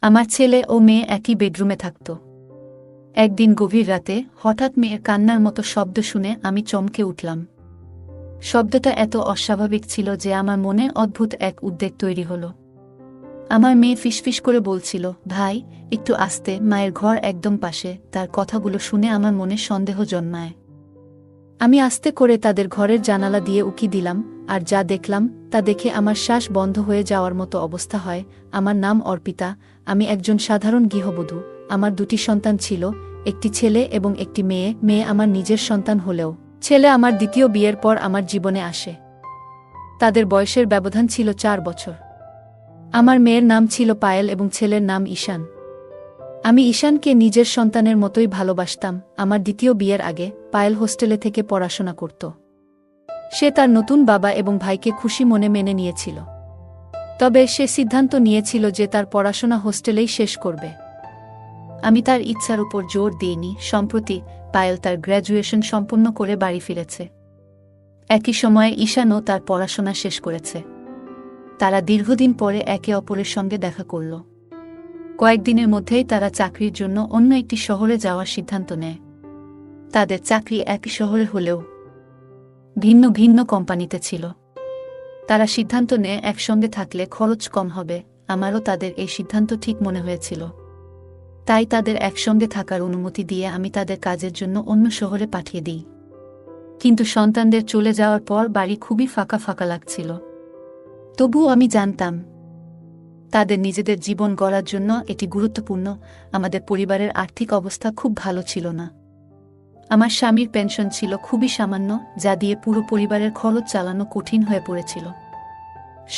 আমার ছেলে ও মেয়ে একই বেডরুমে থাকত। একদিন গভীর রাতে হঠাৎ মেয়ের কান্নার মতো শব্দ শুনে আমি চমকে উঠলাম। শব্দটা এত অস্বাভাবিক ছিল যে আমার মনে অদ্ভুত এক উদ্বেগ তৈরি হলো। আমার মেয়ে ফিসফিস করে বলছিল, ভাই একটু আস্তে, মায়ের ঘর একদম পাশে। তার কথাগুলো শুনে আমার মনে সন্দেহ জন্মায়। আমি আস্তে করে তাদের ঘরের জানালা দিয়ে উকি দিলাম, আর যা দেখলাম তা দেখে আমার শ্বাস বন্ধ হয়ে যাওয়ার মতো অবস্থা হয়। আমার নাম অর্পিতা, আমি একজন সাধারণ গৃহবধূ। আমার দুটি সন্তান ছিল, একটি ছেলে এবং একটি মেয়ে। মেয়ে আমার নিজের সন্তান হলেও ছেলে আমার দ্বিতীয় বিয়ের পর আমার জীবনে আসে। তাদের বয়সের ব্যবধান ছিল 4 বছর। আমার মেয়ের নাম ছিল পায়েল এবং ছেলের নাম ঈশান। আমি ঈশানকে নিজের সন্তানের মতোই ভালোবাসতাম। আমার দ্বিতীয় বিয়ের আগে পায়েল হোস্টেলে থেকে পড়াশোনা করত। সে তার নতুন বাবা এবং ভাইকে খুশি মনে মেনে নিয়েছিল। তবে সে সিদ্ধান্ত নিয়েছিল যে তার পড়াশোনা হোস্টেলেই শেষ করবে। আমি তার ইচ্ছার উপর জোর দিইনি। সম্প্রতি পায়েল তার গ্র্যাজুয়েশন সম্পন্ন করে বাড়ি ফিরেছে। একই সময়ে ঈশানও তার পড়াশোনা শেষ করেছে। তারা দীর্ঘদিন পরে একে অপরের সঙ্গে দেখা করল। কয়েকদিনের মধ্যেই তারা চাকরির জন্য অন্য একটি শহরে যাওয়ার সিদ্ধান্ত নেয়। তাদের চাকরি একই শহরে হলেও ভিন্ন ভিন্ন কোম্পানিতে ছিল। তারা সিদ্ধান্ত নেয় একসঙ্গে থাকলে খরচ কম হবে। আমারও তাদের এই সিদ্ধান্ত ঠিক মনে হয়েছিল। তাই তাদের একসঙ্গে থাকার অনুমতি দিয়ে আমি তাদের কাজের জন্য অন্য শহরে পাঠিয়ে দিই। কিন্তু সন্তানদের চলে যাওয়ার পর বাড়ি খুবই ফাঁকা ফাঁকা লাগছিল। তবুও আমি জানতাম তাদের নিজেদের জীবন গড়ার জন্য এটি গুরুত্বপূর্ণ। আমাদের পরিবারের আর্থিক অবস্থা খুব ভালো ছিল না। আমার স্বামীর পেনশন ছিল খুবই সামান্য, যা দিয়ে পুরো পরিবারের খরচ চালানো কঠিন হয়ে পড়েছিল।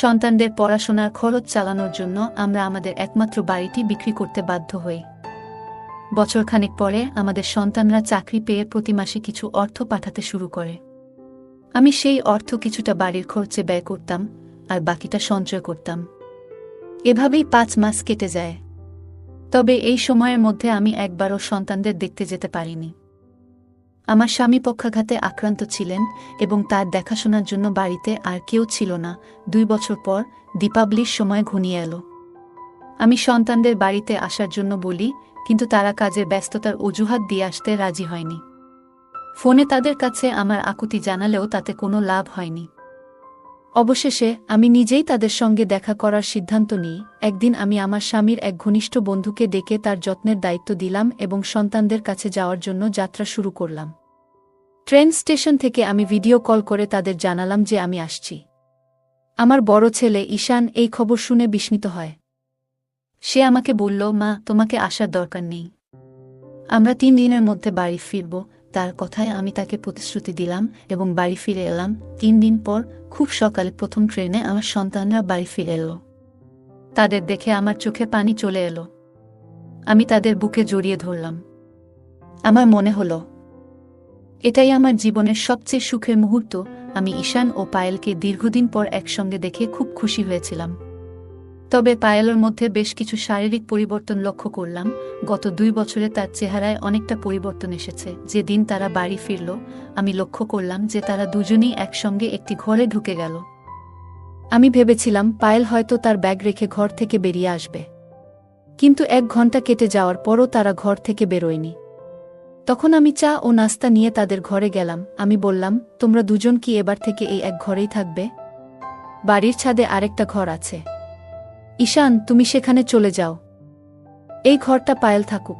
সন্তানদের পড়াশোনার খরচ চালানোর জন্য আমরা আমাদের একমাত্র বাড়িটি বিক্রি করতে বাধ্য হই। বছরখানেক পরে আমাদের সন্তানরা চাকরি পেয়ে প্রতি মাসে কিছু অর্থ পাঠাতে শুরু করে। আমি সেই অর্থ কিছুটা বাড়ির খরচে ব্যয় করতাম, আর বাকিটা সঞ্চয় করতাম। এভাবেই 5 মাস কেটে যায়। তবে এই সময়ের মধ্যে আমি একবারও সন্তানদের দেখতে যেতে পারিনি। আমার স্বামী পক্ষাঘাতে আক্রান্ত ছিলেন এবং তার দেখাশোনার জন্য বাড়িতে আর কেউ ছিল না। 2 বছর পর দীপাবলির সময় ঘনিয়ে এলো। আমি সন্তানদের বাড়িতে আসার জন্য বলি, কিন্তু তারা কাজের ব্যস্ততার অজুহাত দিয়ে আসতে রাজি হয়নি। ফোনে তাদের কাছে আমার আকুতি জানালেও তাতে কোনো লাভ হয়নি। অবশেষে আমি নিজেই তাদের সঙ্গে দেখা করার সিদ্ধান্ত নিই। একদিন আমি আমার স্বামীর এক ঘনিষ্ঠ বন্ধুকে ডেকে তার যত্নের দায়িত্ব দিলাম এবং সন্তানদের কাছে যাওয়ার জন্য যাত্রা শুরু করলাম। ট্রেন স্টেশন থেকে আমি ভিডিও কল করে তাদের জানালাম যে আমি আসছি। আমার বড় ছেলে ঈশান এই খবর শুনে বিস্মিত হয়। সে আমাকে বলল, মা, তোমাকে আসার দরকার নেই, আমরা 3 দিনের মধ্যে বাড়ি ফিরব। তার কথায় আমি তাকে প্রতিশ্রুতি দিলাম এবং বাড়ি ফিরে এলাম। 3 দিন পর খুব সকালে প্রথম ট্রেনে আমার সন্তানরা বাড়ি ফিরে এলো। তাদের দেখে আমার চোখে পানি চলে এলো। আমি তাদের বুকে জড়িয়ে ধরলাম। আমার মনে হলো এটাই আমার জীবনের সবচেয়ে সুখের মুহূর্ত। আমি ঈশান ও পায়েলকে দীর্ঘদিন পর একসঙ্গে দেখে খুব খুশি হয়েছিলাম। তবে পায়েলের মধ্যে বেশ কিছু শারীরিক পরিবর্তন লক্ষ্য করলাম। গত 2 বছরে তার চেহারায় অনেকটা পরিবর্তন এসেছে। যেদিন তারা বাড়ি ফিরল, আমি লক্ষ্য করলাম যে তারা দুজনেই একসঙ্গে একটি ঘরে ঢুকে গেল। আমি ভেবেছিলাম পায়েল হয়তো তার ব্যাগ রেখে ঘর থেকে বেরিয়ে আসবে, কিন্তু 1 ঘন্টা কেটে যাওয়ার পরও তারা ঘর থেকে বেরোয়নি। তখন আমি চা ও নাস্তা নিয়ে তাদের ঘরে গেলাম। আমি বললাম, তোমরা দুজন কি এবার থেকে এই এক ঘরেই থাকবে? বাড়ির ছাদে আরেকটা ঘর আছে, ঈশান তুমি সেখানে চলে যাও, এই ঘরটা পায়েল থাকুক।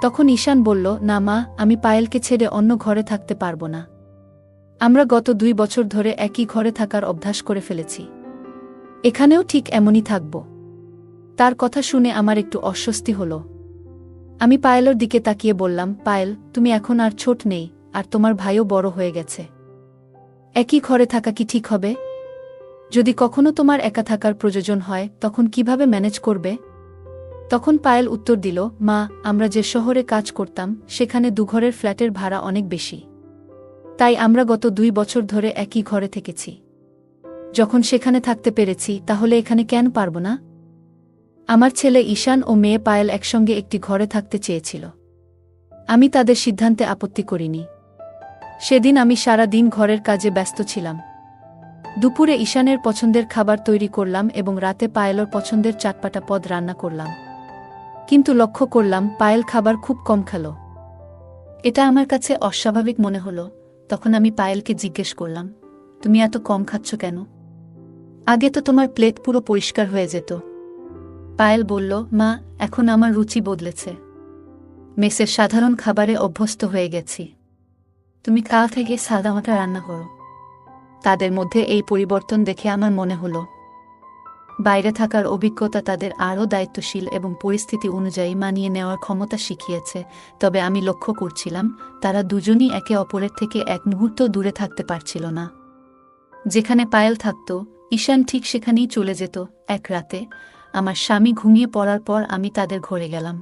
তখন ঈশান বলল, না মা, আমি পায়েলকে ছেড়ে অন্য ঘরে থাকতে পারবো না। আমরা গত 2 বছর ধরে একই ঘরে থাকার অভ্যাস করে ফেলেছি, এখানেও ঠিক এমনই থাকব। তার কথা শুনে আমার একটু অস্বস্তি হলো। আমি পায়েলের দিকে তাকিয়ে বললাম, পায়েল, তুমি এখন আর ছোট নেই, আর তোমার ভাইও বড় হয়ে গেছে। একই ঘরে থাকা কি ঠিক হবে? যদি কখনো তোমার একা থাকার প্রয়োজন হয়, তখন কিভাবে ম্যানেজ করবে? তখন পায়েল উত্তর দিল, মা, আমরা যে শহরে কাজ করতাম সেখানে 2 ঘরের ফ্ল্যাটের ভাড়া অনেক বেশি। তাই আমরা গত 2 বছর ধরে একই ঘরে থেকেছি। যখন সেখানে থাকতে পেরেছি, তাহলে এখানে কেন পারব না? আমার ছেলে ঈশান ও মেয়ে পায়েল একসঙ্গে একটি ঘরে থাকতে চেয়েছিল। আমি তাদের সিদ্ধান্তে আপত্তি করিনি। সেদিন আমি সারা দিন ঘরের কাজে ব্যস্ত ছিলাম। দুপুরে ঈশানের পছন্দের খাবার তৈরি করলাম এবং রাতে পায়েলর পছন্দের চাটপাটা পদ রান্না করলাম। কিন্তু লক্ষ্য করলাম পায়েল খাবার খুব কম খেল। এটা আমার কাছে অস্বাভাবিক মনে হলো। তখন আমি পায়েলকে জিজ্ঞেস করলাম, তুমি এত কম খাচ্ছ কেন? আগে তো তোমার প্লেট পুরো পরিষ্কার হয়ে যেত। পায়েল বলল, মা, এখন আমার রুচি বদলেছে। মেসের সাধারণ খাবারে অভ্যস্ত হয়ে গেছি। তুমি কাল থেকে সাদামাটা রান্না করো। তাদের মধ্যে এই পরিবর্তন দেখে আমার মনে হলো বাইরে থাকার অভিজ্ঞতা তাদের আরও দায়িত্বশীল এবং পরিস্থিতি অনুযায়ী মানিয়ে নেওয়ার ক্ষমতা শিখিয়েছে। তবে আমি লক্ষ্য করছিলাম তারা দুজনই একে অপরের থেকে এক মুহূর্ত দূরে থাকতে পারছিল না। যেখানে পায়েল থাকত, ঈশান ঠিক সেখানেই চলে যেত। এক রাতে আমার স্বামী ঘুমিয়ে পড়ার পর আমি তাদের ঘরে গেলাম।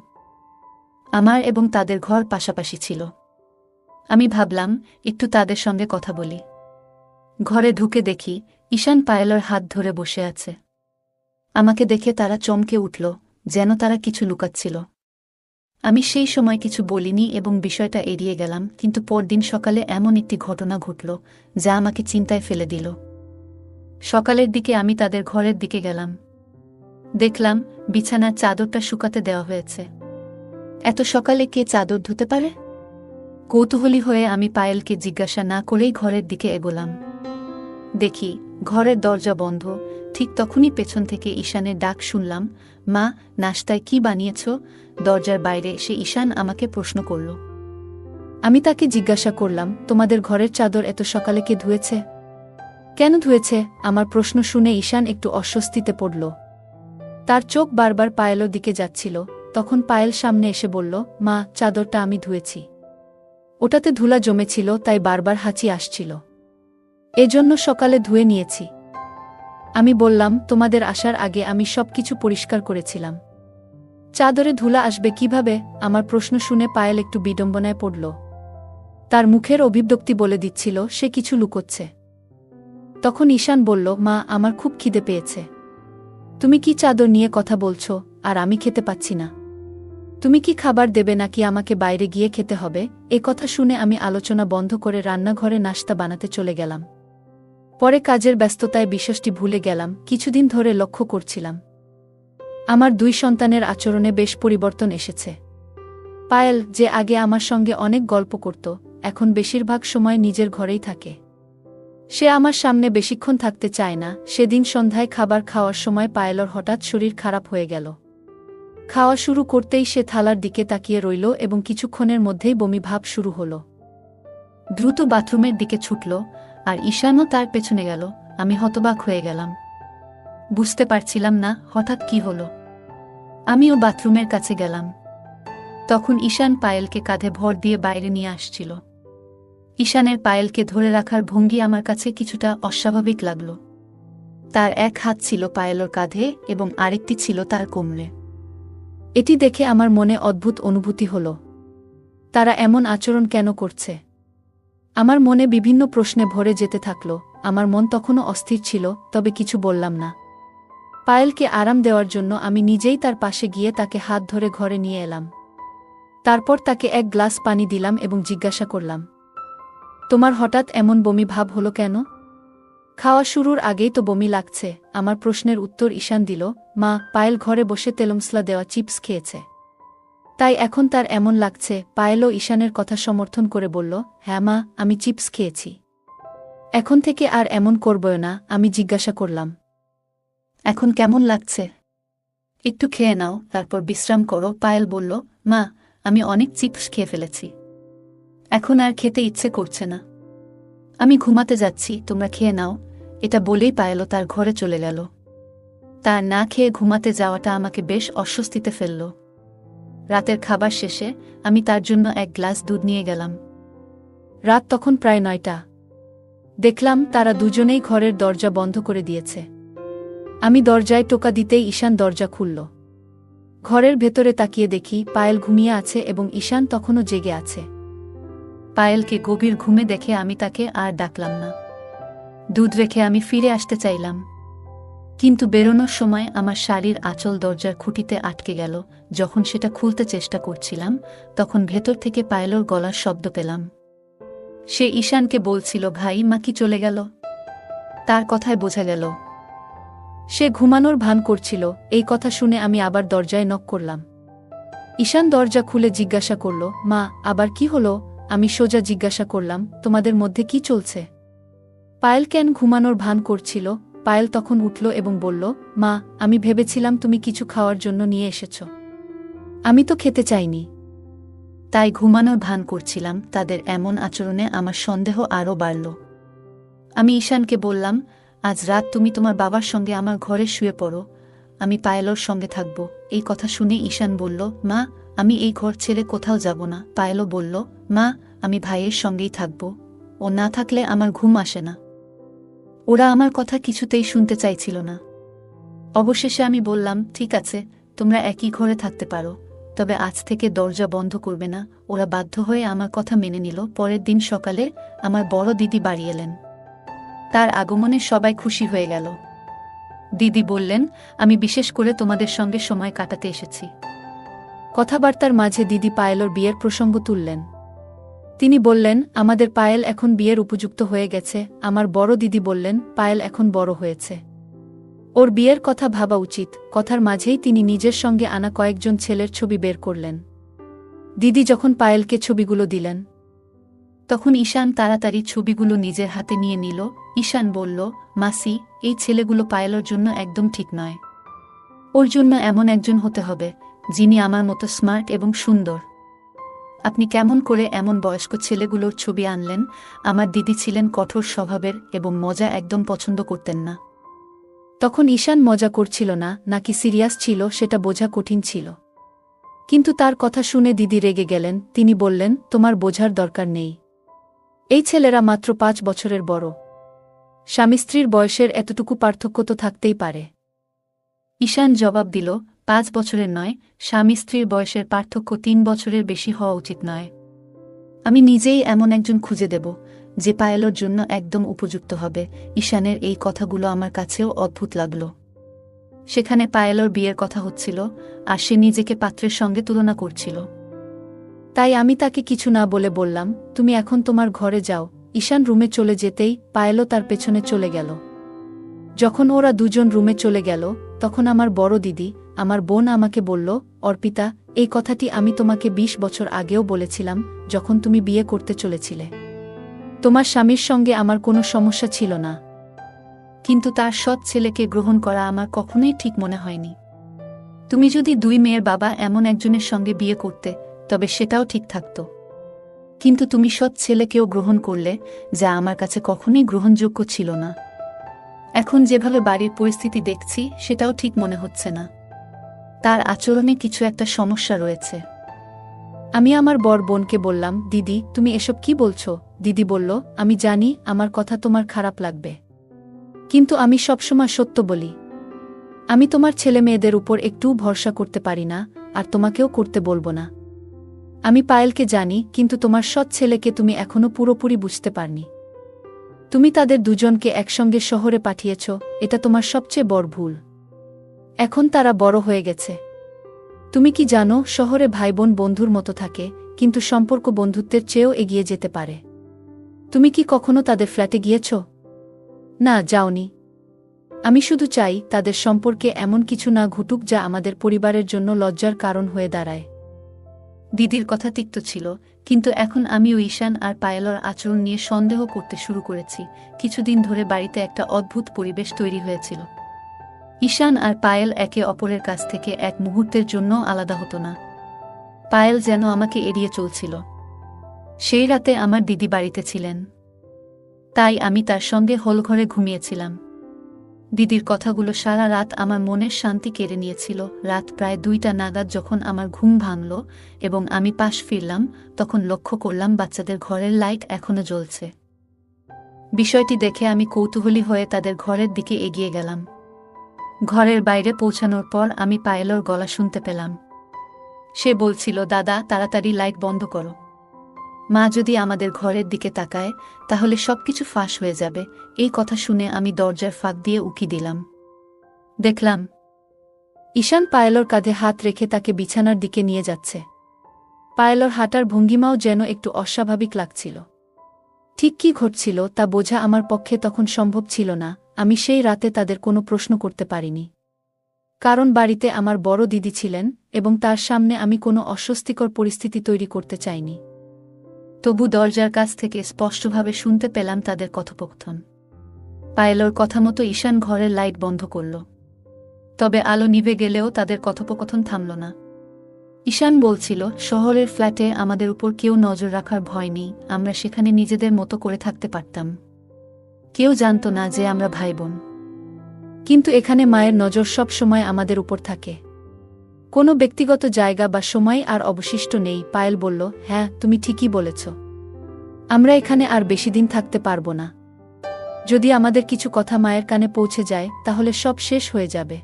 আমার এবং তাদের ঘর পাশাপাশি ছিল। আমি ভাবলাম একটু তাদের সঙ্গে কথা বলি। ঘরে ঢুকে দেখি ঈশান পায়েলের হাত ধরে বসে আছে। আমাকে দেখে তারা চমকে উঠল, যেন তারা কিছু লুকাচ্ছিল। আমি সেই সময় কিছু বলিনি এবং বিষয়টা এড়িয়ে গেলাম। কিন্তু পরদিন সকালে এমন একটি ঘটনা ঘটল যা আমাকে চিন্তায় ফেলে দিল। সকালের দিকে আমি তাদের ঘরের দিকে গেলাম। দেখলাম বিছানার চাদরটা শুকাতে দেওয়া হয়েছে। এত সকালে কে চাদর ধুতে পারে? কৌতূহলী হয়ে আমি পায়েলকে জিজ্ঞাসা না করেই ঘরের দিকে এগোলাম। দেখি ঘরের দরজা বন্ধ। ঠিক তখনই পেছন থেকে ঈশানের ডাক শুনলাম, মা, নাশতায় কি বানিয়েছ? দরজার বাইরে এসে ঈশান আমাকে প্রশ্ন করল। আমি তাকে জিজ্ঞাসা করলাম, তোমাদের ঘরের চাদর এত সকালে কে ধুয়েছে? কেন ধুয়েছে? আমার প্রশ্ন শুনে ঈশান একটু অস্বস্তিতে পড়ল। তার চোখ বারবার পায়েলের দিকে যাচ্ছিল। তখন পায়েল সামনে এসে বলল, মা, চাদরটা আমি ধুয়েছি। ওটাতে ধুলা জমেছিল, তাই বারবার হাঁচি আসছিল। এজন্য সকালে ধুয়ে নিয়েছি। আমি বললাম, তোমাদের আসার আগে আমি সবকিছু পরিষ্কার করেছিলাম। চাদরে ধুলা আসবে কিভাবে? আমার প্রশ্ন শুনে পায়েল একটু বিড়ম্বনায় পড়ল। তার মুখের অভিব্যক্তি বলে দিচ্ছিল সে কিছু লুকোচ্ছে। তখন ঈশান বলল, মা, আমার খুব খিদে পেয়েছে। তুমি কি চাদর নিয়ে কথা বলছো? আর আমি খেতে পাচ্ছি না। তুমি কি খাবার দেবে নাকি আমাকে বাইরে গিয়ে খেতে হবে? এ কথা শুনে আমি আলোচনা বন্ধ করে রান্নাঘরে নাশতা বানাতে চলে গেলাম। পরে কাজের ব্যস্ততায় বিষয়টি ভুলে গেলাম। কিছুদিন ধরে লক্ষ্য করছিলাম আমার দুই সন্তানের আচরণে বেশ পরিবর্তন এসেছে। পায়েল, যে আগে আমার সঙ্গে অনেক গল্প করত, এখন বেশিরভাগ সময় নিজের ঘরেই থাকে। সে আমার সামনে বেশিক্ষণ থাকতে চায় না। সেদিন সন্ধ্যায় খাবার খাওয়ার সময় পায়েলর হঠাৎ শরীর খারাপ হয়ে গেল। খাওয়া শুরু করতেই সে থালার দিকে তাকিয়ে রইল এবং কিছুক্ষণের মধ্যেই বমি ভাব শুরু হল। দ্রুত বাথরুমের দিকে ছুটল আর ঈশানও তার পেছনে গেল। আমি হতবাক হয়ে গেলাম। বুঝতে পারছিলাম না হঠাৎ কি হলো। আমিও বাথরুমের কাছে গেলাম। তখন ঈশান পায়েলকে কাঁধে ভর দিয়ে বাইরে নিয়ে আসছিল। ঈশানের পায়েলকে ধরে রাখার ভঙ্গি আমার কাছে কিছুটা অস্বাভাবিক লাগল। তার এক হাত ছিল পায়েলর কাঁধে এবং আরেকটি ছিল তার কোমরে। এটি দেখে আমার মনে অদ্ভুত অনুভূতি হল। তারা এমন আচরণ কেন করছে? আমার মনে বিভিন্ন প্রশ্নে ভরে যেতে থাকল। আমার মন তখনও অস্থির ছিল, তবে কিছু বললাম না। পায়েলকে আরাম দেওয়ার জন্য আমি নিজেই তার পাশে গিয়ে তাকে হাত ধরে ঘরে নিয়ে এলাম। তারপর তাকে এক গ্লাস পানি দিলাম এবং জিজ্ঞাসা করলাম, তোমার হঠাৎ এমন বমি ভাব হলো কেন? খাওয়া শুরুর আগেই তো বমি লাগছে। আমার প্রশ্নের উত্তর ঈশান দিল, মা, পায়েল ঘরে বসে তেলমসলা দেওয়া চিপস খেয়েছে, তাই এখন তার এমন লাগছে। পায়েলও ঈশানের কথা সমর্থন করে বলল, হ্যাঁ মা, আমি চিপস খেয়েছি। এখন থেকে আর এমন করবই না। আমি জিজ্ঞাসা করলাম, এখন কেমন লাগছে? একটু খেয়ে নাও, তারপর বিশ্রাম করো। পায়েল বলল, মা, আমি অনেক চিপস খেয়ে ফেলেছি, এখন আর খেতে ইচ্ছে করছে না। আমি ঘুমাতে যাচ্ছি, তোমরা খেয়ে নাও। এটা বলেই পায়েলও তার ঘরে চলে গেল। তার না খেয়ে ঘুমাতে যাওয়াটা আমাকে বেশ অস্বস্তিতে ফেলল। রাতের খাবার শেষে আমি তার জন্য এক গ্লাস দুধ নিয়ে গেলাম। রাত তখন প্রায় 9টা। দেখলাম তারা দুজনেই ঘরের দরজা বন্ধ করে দিয়েছে। আমি দরজায় টোকা দিতেই ঈশান দরজা খুলল। ঘরের ভেতরে তাকিয়ে দেখি পায়েল ঘুমিয়ে আছে এবং ঈশান তখনও জেগে আছে। পায়েলকে গভীর ঘুমে দেখে আমি তাকে আর ডাকলাম না। দুধ রেখে আমি ফিরে আসতে চাইলাম, কিন্তু বেরোনোর সময় আমার শাড়ির আঁচল দরজার খুঁটিতে আটকে গেল। যখন সেটা খুলতে চেষ্টা করছিলাম, তখন ভেতর থেকে পায়েলর গলার শব্দ পেলাম। সে ঈশানকে বলছিল, ভাই, মা কি চলে গেল? তার কথায় বোঝা গেল সে ঘুমানোর ভান করছিল। এই কথা শুনে আমি আবার দরজায় নক করলাম। ঈশান দরজা খুলে জিজ্ঞাসা করল, মা, আবার কি হলো? আমি সোজা জিজ্ঞাসা করলাম, তোমাদের মধ্যে কি চলছে? পায়েল কেন ঘুমানোর ভান করছিল? পায়েল তখন উঠল এবং বলল, মা, আমি ভেবেছিলাম তুমি কিছু খাওয়ার জন্য নিয়ে এসেছ। আমি তো খেতে চাইনি, তাই ঘুমানোর ভান করছিলাম। তাদের এমন আচরণে আমার সন্দেহ আরও বাড়ল। আমি ঈশানকে বললাম, আজ রাত তুমি তোমার বাবার সঙ্গে আমার ঘরে শুয়ে পড়ো, আমি পায়েলর সঙ্গে থাকব। এই কথা শুনে ঈশান বলল, মা, আমি এই ঘর ছেড়ে কোথাও যাব না। পায়েলও বলল, মা, আমি ভাইয়ের সঙ্গেই থাকব, ও না থাকলে আমার ঘুম আসে না। ওরা আমার কথা কিছুতেই শুনতে চাইছিল না। অবশেষে আমি বললাম, ঠিক আছে, তোমরা একই ঘরে থাকতে পারো, তবে আজ থেকে দরজা বন্ধ করবে না। ওরা বাধ্য হয়ে আমার কথা মেনে নিল। পরের দিন সকালে আমার বড় দিদি বাড়ি এলেন। তার আগমনে সবাই খুশি হয়ে গেল। দিদি বললেন, আমি বিশেষ করে তোমাদের সঙ্গে সময় কাটাতে এসেছি। কথাবার্তার মাঝে দিদি পায়েলর বিয়ের প্রসঙ্গ তুললেন। তিনি বললেন, আমাদের পায়েল এখন বিয়ের উপযুক্ত হয়ে গেছে। আমার বড় দিদি বললেন, পায়েল এখন বড় হয়েছে, ওর বিয়ের কথা ভাবা উচিত। কথার মাঝেই তিনি নিজের সঙ্গে আনা কয়েকজন ছেলের ছবি বের করলেন। দিদি যখন পায়েলকে ছবিগুলো দিলেন, তখন ঈশান তাড়াতাড়ি ছবিগুলো নিজের হাতে নিয়ে নিল। ঈশান বলল, মাসি, এই ছেলেগুলো পায়েলের জন্য একদম ঠিক নয়। ওর জন্য এমন একজন হতে হবে যিনি আমার মতো স্মার্ট এবং সুন্দর। আপনি কেমন করে এমন বয়স্ক ছেলেগুলোর ছবি আনলেন? আমার দিদি ছিলেন কঠোর স্বভাবের এবং মজা একদম পছন্দ করতেন না। তখন ঈশান মজা করছিল না নাকি সিরিয়াস ছিল সেটা বোঝা কঠিন ছিল। কিন্তু তার কথা শুনে দিদি রেগে গেলেন। তিনি বললেন, তোমার বোঝার দরকার নেই, এই ছেলেরা মাত্র 5 বছরের বড়। স্বামী স্ত্রীর বয়সের এতটুকু পার্থক্য তো থাকতেই পারে। ঈশান জবাব দিল, 5 বছরের নয়, স্বামী স্ত্রীর বয়সের পার্থক্য 3 বছরের বেশি হওয়া উচিত নয়। আমি নিজেই এমন একজন খুঁজে দেব যে পায়েলের জন্য একদম উপযুক্ত হবে। ঈশানের এই কথাগুলো আমার কাছেও অদ্ভুত লাগল। সেখানে পায়েলের বিয়ের কথা হচ্ছিল, আর সে নিজেকে পাত্রের সঙ্গে তুলনা করছিল। তাই আমি তাকে কিছু না বলে বললাম, তুমি এখন তোমার ঘরে যাও। ঈশান রুমে চলে যেতেই পায়েলও তার পেছনে চলে গেল। যখন ওরা দুজন রুমে চলে গেল, তখন আমার বড় দিদি, আমার বোন, আমাকে বলল, অর্পিতা, এই কথাটি আমি তোমাকে 20 বছর আগেও বলেছিলাম, যখন তুমি বিয়ে করতে চলেছিলে। তোমার স্বামীর সঙ্গে আমার কোনো সমস্যা ছিল না, কিন্তু তার সৎ ছেলেকে গ্রহণ করা আমার কখনোই ঠিক মনে হয়নি। তুমি যদি 2 মেয়ের বাবা এমন একজনের সঙ্গে বিয়ে করতে, তবে সেটাও ঠিক থাকত। কিন্তু তুমি সৎ ছেলেকেও গ্রহণ করলে, যা আমার কাছে কখনোই গ্রহণযোগ্য ছিল না। এখন যেভাবে বাড়ির পরিস্থিতি দেখছি, সেটাও ঠিক মনে হচ্ছে না। তার আচরণে কিছু একটা সমস্যা রয়েছে। আমি আমার বড় বোনকে বললাম, দিদি, তুমি এসব কি বলছো? দিদি বলল, আমি জানি আমার কথা তোমার খারাপ লাগবে, কিন্তু আমি সবসময় সত্য বলি। আমি তোমার ছেলে মেয়েদের উপর একটুও ভরসা করতে পারি না, আর তোমাকেও করতে বলবো না। আমি পায়েলকে জানি, কিন্তু তোমার সৎ ছেলেকে তুমি এখনো পুরোপুরি বুঝতে পারনি। তুমি তাদের দুজনকে একসঙ্গে শহরে পাঠিয়েছ, এটা তোমার সবচেয়ে বড় ভুল। এখন তারা বড় হয়ে গেছে। তুমি কি জানো, শহরে ভাইবোন বন্ধুর মতো থাকে, কিন্তু সম্পর্ক বন্ধুত্বের চেয়েও এগিয়ে যেতে পারে। তুমি কি কখনো তাদের ফ্ল্যাটে গিয়েছ? না, যাওনি। আমি শুধু চাই তাদের সম্পর্কে এমন কিছু না ঘটুক যা আমাদের পরিবারের জন্য লজ্জার কারণ হয়ে দাঁড়ায়। দিদির কথা তিক্ত ছিল, কিন্তু এখন আমিও ঈশান আর পায়েলের আচরণ নিয়ে সন্দেহ করতে শুরু করেছি। কিছুদিন ধরে বাড়িতে একটা অদ্ভুত পরিবেশ তৈরি হয়েছিল। ঈশান আর পায়েল একে অপরের কাছ থেকে এক মুহূর্তের জন্য আলাদা হতো না। পায়েল যেন আমাকে এড়িয়ে চলছিল। সেই রাতে আমার দিদি বাড়িতে ছিলেন, তাই আমি তার সঙ্গে হলঘরে ঘুমিয়েছিলাম। দিদির কথাগুলো সারা রাত আমার মনের শান্তি কেড়ে নিয়েছিল। রাত প্রায় 2টা নাগাদ যখন আমার ঘুম ভাঙল এবং আমি পাশ ফিরলাম, তখন লক্ষ্য করলাম বাচ্চাদের ঘরের লাইট এখনো জ্বলছে। বিষয়টি দেখে আমি কৌতূহলী হয়ে তাদের ঘরের দিকে এগিয়ে গেলাম। ঘরের বাইরে পৌঁছানোর পর আমি পায়েলের গলা শুনতে পেলাম। সে বলছিল, দাদা, তাড়াতাড়ি লাইট বন্ধ করো। মা যদি আমাদের ঘরের দিকে তাকায়, তাহলে সবকিছু ফাঁস হয়ে যাবে। এই কথা শুনে আমি দরজার ফাঁক দিয়ে উকি দিলাম। দেখলাম ঈশান পায়েলের কাঁধে হাত রেখে তাকে বিছানার দিকে নিয়ে যাচ্ছে। পায়েলের হাঁটার ভঙ্গিমাও যেন একটু অস্বাভাবিক লাগছিল। ঠিক কী ঘটছিল তা বোঝা আমার পক্ষে তখন সম্ভব ছিল না। আমি সেই রাতে তাদের কোনো প্রশ্ন করতে পারিনি, কারণ বাড়িতে আমার বড় দিদি ছিলেন এবং তার সামনে আমি কোনো অস্বস্তিকর পরিস্থিতি তৈরি করতে চাইনি। তবু দরজার কাছ থেকে স্পষ্টভাবে শুনতে পেলাম তাদের কথোপকথন। পায়েলর কথা মতো ঈশান ঘরের লাইট বন্ধ করল, তবে আলো নিভে গেলেও তাদের কথোপকথন থামল না। ঈশান বলছিল, শহরের ফ্ল্যাটে আমাদের উপর কেউ নজর রাখার ভয় নেই, আমরা সেখানে নিজেদের মতো করে থাকতে পারতাম। কেউ জানত না যে আমরা ভাই বোন। কিন্তু এখানে মায়ের নজর সব সময় আমাদের উপর থাকে। কোনো ব্যক্তিগত জায়গা বা সময় আর অবশিষ্ট নেই। পায়েল বলল, হ্যাঁ, তুমি ঠিকই বলেছ। আমরা এখানে আর বেশি দিন থাকতে পারব না। যদি আমাদের কিছু কথা মায়ের কানে পৌঁছে যায় তাহলে সব শেষ হয়ে যাবে।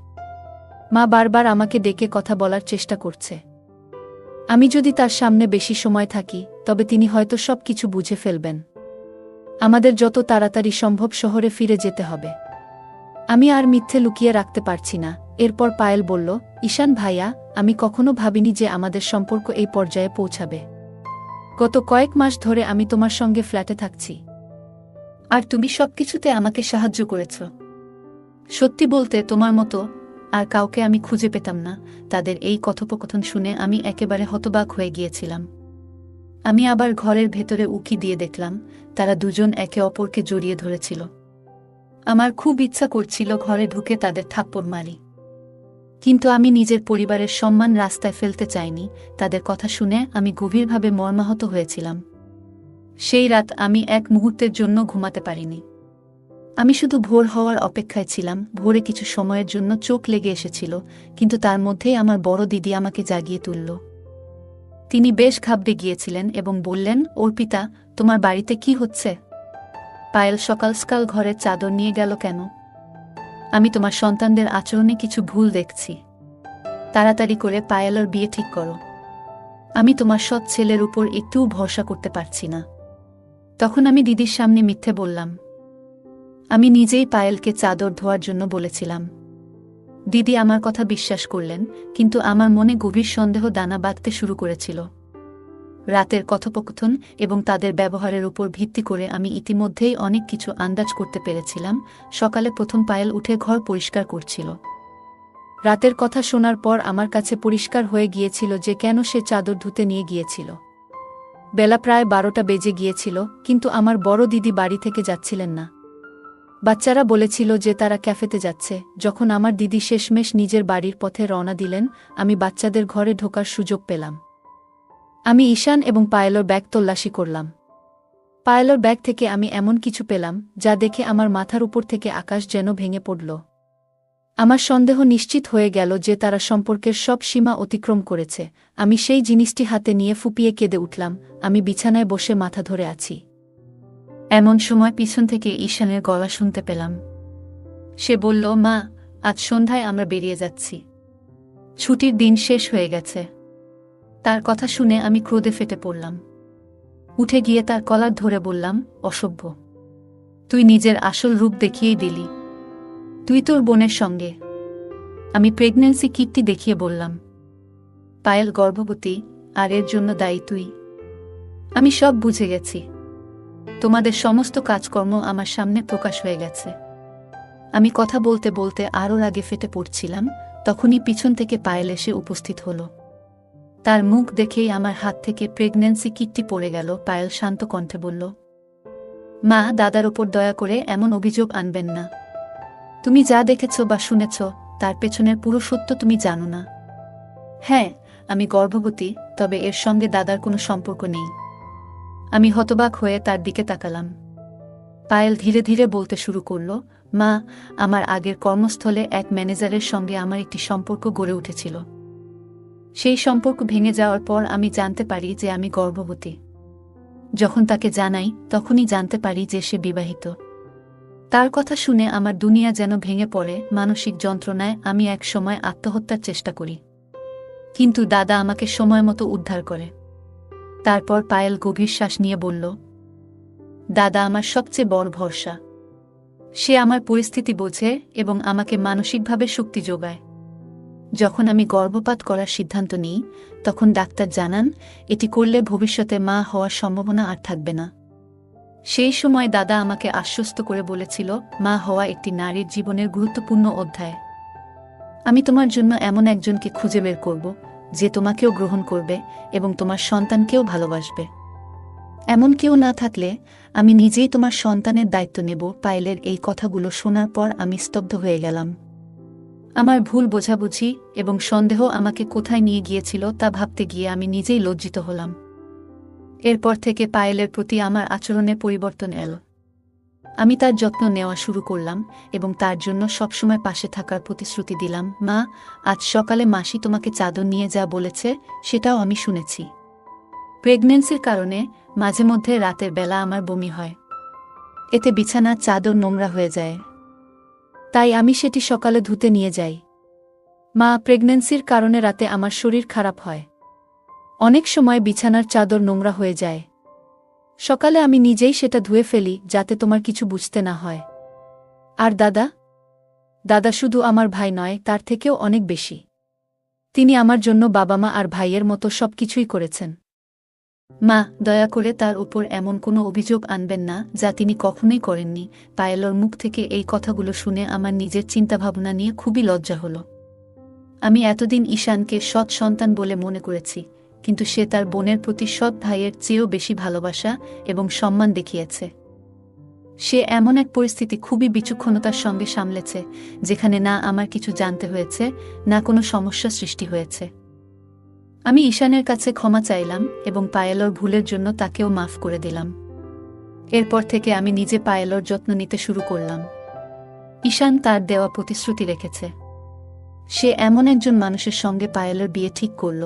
মা বারবার আমাকে ডেকে কথা বলার চেষ্টা করছে। আমি যদি তার সামনে বেশি সময় থাকি তবে তিনি হয়তো সব কিছু বুঝে ফেলবেন। আমাদের যত তাড়াতাড়ি সম্ভব শহরে ফিরে যেতে হবে। আমি আর মিথ্যে লুকিয়ে রাখতে পারছি না। এরপর পায়েল বলল, ঈশান ভাইয়া, আমি কখনো ভাবিনি যে আমাদের সম্পর্ক এই পর্যায়ে পৌঁছাবে। গত কয়েক মাস ধরে আমি তোমার সঙ্গে ফ্ল্যাটে থাকছি, আর তুমি সবকিছুতে আমাকে সাহায্য করেছ। সত্যি বলতে তোমার মতো আর কাউকে আমি খুঁজে পেতাম না। তাদের এই কথোপকথন শুনে আমি একেবারে হতবাক হয়ে গিয়েছিলাম। আমি আবার ঘরের ভেতরে উকি দিয়ে দেখলাম তারা দুজন একে অপরকে জড়িয়ে ধরেছিল। আমার খুব ইচ্ছা করছিল ঘরে ঢুকে তাদের থাপ্পড় মারি, কিন্তু আমি নিজের পরিবারের সম্মান রাস্তায় ফেলতে চাইনি। তাদের কথা শুনে আমি গভীরভাবে মর্মাহত হয়েছিলাম। সেই রাত আমি এক মুহূর্তের জন্য ঘুমাতে পারিনি। আমি শুধু ভোর হওয়ার অপেক্ষায় ছিলাম। ভোরে কিছু সময়ের জন্য চোখ লেগে এসেছিল, কিন্তু তার মধ্যেই আমার বড় দিদি আমাকে জাগিয়ে তুলল। তিনি বেশ ঘাবড়ে গিয়েছিলেন এবং বললেন, অর্পিতা, তোমার বাড়িতে কি হচ্ছে? পায়েল সকাল সকাল ঘরের চাদর নিয়ে গেল কেন? আমি তোমার সন্তানদের আচরণে কিছু ভুল দেখছি। তাড়াতাড়ি করে পায়েলের বিয়ে ঠিক করো। আমি তোমার সৎ ছেলের উপর একটুও ভরসা করতে পারছি না। তখন আমি দিদির সামনে মিথ্যে বললাম। আমি নিজেই পায়েলকে চাদর ধোয়ার জন্য বলেছিলাম। দিদি আমার কথা বিশ্বাস করলেন, কিন্তু আমার মনে গভীর সন্দেহ দানা বাঁধতে শুরু করেছিল। রাতের কথোপকথন এবং তাদের ব্যবহারের উপর ভিত্তি করে আমি ইতিমধ্যেই অনেক কিছু আন্দাজ করতে পেরেছিলাম। সকালে প্রথম পায়েল উঠে ঘর পরিষ্কার করছিল। রাতের কথা শোনার পর আমার কাছে পরিষ্কার হয়ে গিয়েছিল যে কেন সে চাদর ধুতে নিয়ে গিয়েছিল। বেলা প্রায় 12টা বেজে গিয়েছিল, কিন্তু আমার বড় দিদি বাড়ি থেকে যাচ্ছিলেন না। বাচ্চারা বলেছিল যে তারা ক্যাফেতে যাচ্ছে। যখন আমার দিদি শেষমেশ নিজের বাড়ির পথে রওনা দিলেন, আমি বাচ্চাদের ঘরে ঢোকার সুযোগ পেলাম। আমি ঈশান এবং পায়েলের ব্যাগ তল্লাশি করলাম। পায়েলের ব্যাগ থেকে আমি এমন কিছু পেলাম যা দেখে আমার মাথার উপর থেকে আকাশ যেন ভেঙে পড়ল। আমার সন্দেহ নিশ্চিত হয়ে গেল যে তারা সম্পর্কের সব সীমা অতিক্রম করেছে। আমি সেই জিনিসটি হাতে নিয়ে ফুপিয়ে কেঁদে উঠলাম। আমি বিছানায় বসে মাথা ধরে আছি। এমন সময় পিছন থেকে ঈশানের গলা শুনতে পেলাম। সে বলল, মা, আজ সন্ধ্যায় আমরা বেরিয়ে যাচ্ছি। ছুটির দিন শেষ হয়ে গেছে। তার কথা শুনে আমি ক্রোধে ফেটে পড়লাম। উঠে গিয়ে তার কলার ধরে বললাম, অসভ্য! তুই নিজের আসল রূপ দেখিয়েই দিলি। তুই তোর বোনের সঙ্গে। আমি প্রেগন্যান্সি কিটটি দেখিয়ে বললাম, পায়েল গর্ভবতী, আর এর জন্য দায়ী তুই। আমি সব বুঝে গেছি। তোমাদের সমস্ত কাজকর্ম আমার সামনে প্রকাশ হয়ে গেছে। আমি কথা বলতে বলতে আরও রাগে ফেটে পড়ছিলাম। তখনই পিছন থেকে পায়েল এসে উপস্থিত হল। তার মুখ দেখেই আমার হাত থেকে প্রেগন্যান্সি কিটটি পড়ে গেল। পায়েল শান্ত কণ্ঠে বলল, মা, দাদার ওপর দয়া করে এমন অভিযোগ আনবেন না। তুমি যা দেখেছ বা শুনেছ তার পেছনের পুরো সত্য তুমি জানো না। হ্যাঁ, আমি গর্ভবতী, তবে এর সঙ্গে দাদার কোনো সম্পর্ক নেই। আমি হতবাক হয়ে তার দিকে তাকালাম। পায়েল ধীরে ধীরে বলতে শুরু করল, মা, আমার আগের কর্মস্থলে এক ম্যানেজারের সঙ্গে আমার একটি সম্পর্ক গড়ে উঠেছিল। সেই সম্পর্ক ভেঙে যাওয়ার পর আমি জানতে পারি যে আমি গর্ভবতী। যখন তাকে জানাই তখনই জানতে পারি যে সে বিবাহিত। তার কথা শুনে আমার দুনিয়া যেন ভেঙে পড়ে। মানসিক যন্ত্রণায় আমি এক সময় আত্মহত্যার চেষ্টা করি, কিন্তু দাদা আমাকে সময় মতো উদ্ধার করে। তারপর পায়েল গভীর শ্বাস নিয়ে বলল, দাদা আমার সবচেয়ে বড় ভরসা। সে আমার পরিস্থিতি বোঝে এবং আমাকে মানসিকভাবে শক্তি যোগায়। যখন আমি গর্ভপাত করার সিদ্ধান্ত নিই তখন ডাক্তার জানান এটি করলে ভবিষ্যতে মা হওয়ার সম্ভাবনা আর থাকবে না। সেই সময় দাদা আমাকে আশ্বস্ত করে বলেছিল, মা হওয়া একটি নারীর জীবনের গুরুত্বপূর্ণ অধ্যায়। আমি তোমার জন্য এমন একজনকে খুঁজে বের করব, যে তোমাকেও গ্রহণ করবে এবং তোমার সন্তানকেও ভালোবাসবে। এমন কেউ না থাকলে আমি নিজেই তোমার সন্তানের দায়িত্ব নেব। পায়েলের এই কথাগুলো শোনার পর আমি স্তব্ধ হয়ে গেলাম। আমার ভুল বোঝাবুঝি এবং সন্দেহ আমাকে কোথায় নিয়ে গিয়েছিল তা ভাবতে গিয়ে আমি নিজেই লজ্জিত হলাম। এরপর থেকে পায়েলের প্রতি আমার আচরণে পরিবর্তন এলো। আমি তার যত্ন নেওয়া শুরু করলাম এবং তার জন্য সবসময় পাশে থাকার প্রতিশ্রুতি দিলাম। মা, আজ সকালে মাসি তোমাকে চাদর নিয়ে যা বলেছে সেটাও আমি শুনেছি। প্রেগন্যান্সির কারণে মাঝে মধ্যে রাতের বেলা আমার বমি হয়। এতে বিছানার চাদর নোংরা হয়ে যায়, তাই আমি সেটি সকালে ধুতে নিয়ে যাই। মা, প্রেগন্যান্সির কারণে রাতে আমার শরীর খারাপ হয়। অনেক সময় বিছানার চাদর নোংরা হয়ে যায়। সকালে আমি নিজেই সেটা ধুয়ে ফেলি যাতে তোমার কিছু বুঝতে না হয়। আর দাদা? দাদা শুধু আমার ভাই নয়, তার থেকেও অনেক বেশি। তিনি আমার জন্য বাবা মা আর ভাইয়ের মতো সবকিছুই করেছেন। মা, দয়া করে তার উপর এমন কোনো অভিযোগ আনবেন না যা তিনি কখনোই করেননি। পায়েলর মুখ থেকে এই কথাগুলো শুনে আমার নিজের চিন্তাভাবনা নিয়ে খুবই লজ্জা হলো। আমি এতদিন ঈশানকে সৎ সন্তান বলে মনে করেছি, কিন্তু সে তার বোনের প্রতি সৎ ভাইয়ের চেয়েও বেশি ভালোবাসা এবং সম্মান দেখিয়েছে। সে এমন এক পরিস্থিতি খুবই বিচক্ষণতার সঙ্গে সামলেছে, যেখানে না আমার কিছু জানতে হয়েছে, না কোনো সমস্যা সৃষ্টি হয়েছে। আমি ঈশানের কাছে ক্ষমা চাইলাম এবং পায়েলর ভুলের জন্য তাকেও মাফ করে দিলাম। এরপর থেকে আমি নিজে পায়েলর যত্ন নিতে শুরু করলাম। ঈশান তার দেওয়া প্রতিশ্রুতি রেখেছে। সে এমন একজন মানুষের সঙ্গে পায়েলের বিয়ে ঠিক করল,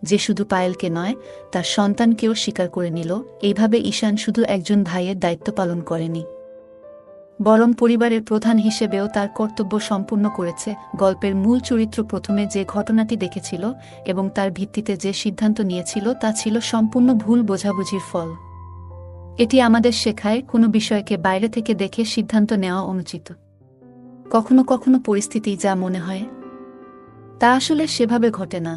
যে শুধু পায়েলকে নয়, তার সন্তানকেও স্বীকার করে নিল। এইভাবে ঈশান শুধু একজন ভাইয়ের দায়িত্ব পালন করেনি, বরং পরিবারের প্রধান হিসেবেও তার কর্তব্য সম্পূর্ণ করেছে। গল্পের মূল চরিত্র প্রথমে যে ঘটনাটি দেখেছিল এবং তার ভিত্তিতে যে সিদ্ধান্ত নিয়েছিল তা ছিল সম্পূর্ণ ভুল বোঝাবুঝির ফল। এটি আমাদের শেখায়, কোনো বিষয়কে বাইরে থেকে দেখে সিদ্ধান্ত নেওয়া অনুচিত। কখনো কখনো পরিস্থিতি যা মনে হয় তা আসলে সেভাবে ঘটে না।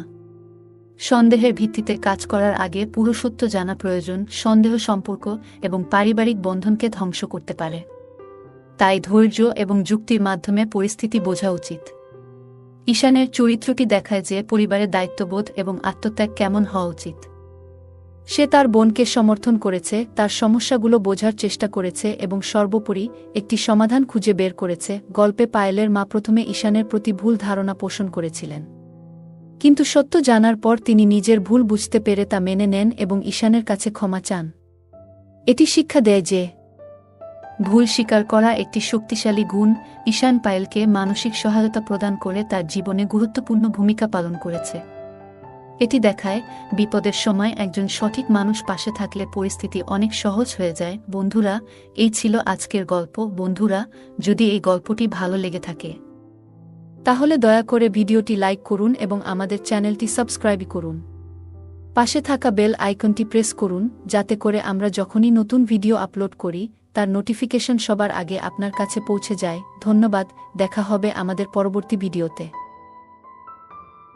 সন্দেহের ভিত্তিতে কাজ করার আগে পুরো সত্য জানা প্রয়োজন। সন্দেহ সম্পর্ক এবং পারিবারিক বন্ধনকে ধ্বংস করতে পারে। তাই ধৈর্য এবং যুক্তির মাধ্যমে পরিস্থিতি বোঝা উচিত। ঈশানের চরিত্রটি দেখায় যে পরিবারের দায়িত্ববোধ এবং আত্মত্যাগ কেমন হওয়া উচিত। সে তার বোনকে সমর্থন করেছে, তার সমস্যাগুলো বোঝার চেষ্টা করেছে এবং সর্বোপরি একটি সমাধান খুঁজে বের করেছে। গল্পে পায়েলের মা প্রথমে ঈশানের প্রতি ভুল ধারণা পোষণ করেছিলেন, কিন্তু সত্য জানার পর তিনি নিজের ভুল বুঝতে পেরে তা মেনে নেন এবং ঈশানের কাছে ক্ষমা চান। এটি শিক্ষা দেয় যে ভুল স্বীকার করা একটি শক্তিশালী গুণ। ঈশান পায়েলকে মানসিক সহায়তা প্রদান করে তার জীবনে গুরুত্বপূর্ণ ভূমিকা পালন করেছে। এটি দেখায়, বিপদের সময় একজন সঠিক মানুষ পাশে থাকলে পরিস্থিতি অনেক সহজ হয়ে যায়। বন্ধুরা, এই ছিল আজকের গল্প। বন্ধুরা, যদি এই গল্পটি ভালো লেগে থাকে তাহলে দয়া করে ভিডিওটি লাইক করুন এবং আমাদের চ্যানেলটি সাবস্ক্রাইব করুন। পাশে থাকা বেল আইকনটি প্রেস করুন, যাতে করে আমরা যখনই নতুন ভিডিও আপলোড করি তার নোটিফিকেশন সবার আগে আপনার কাছে পৌঁছে যায়। ধন্যবাদ, দেখা হবে আমাদের পরবর্তী ভিডিওতে।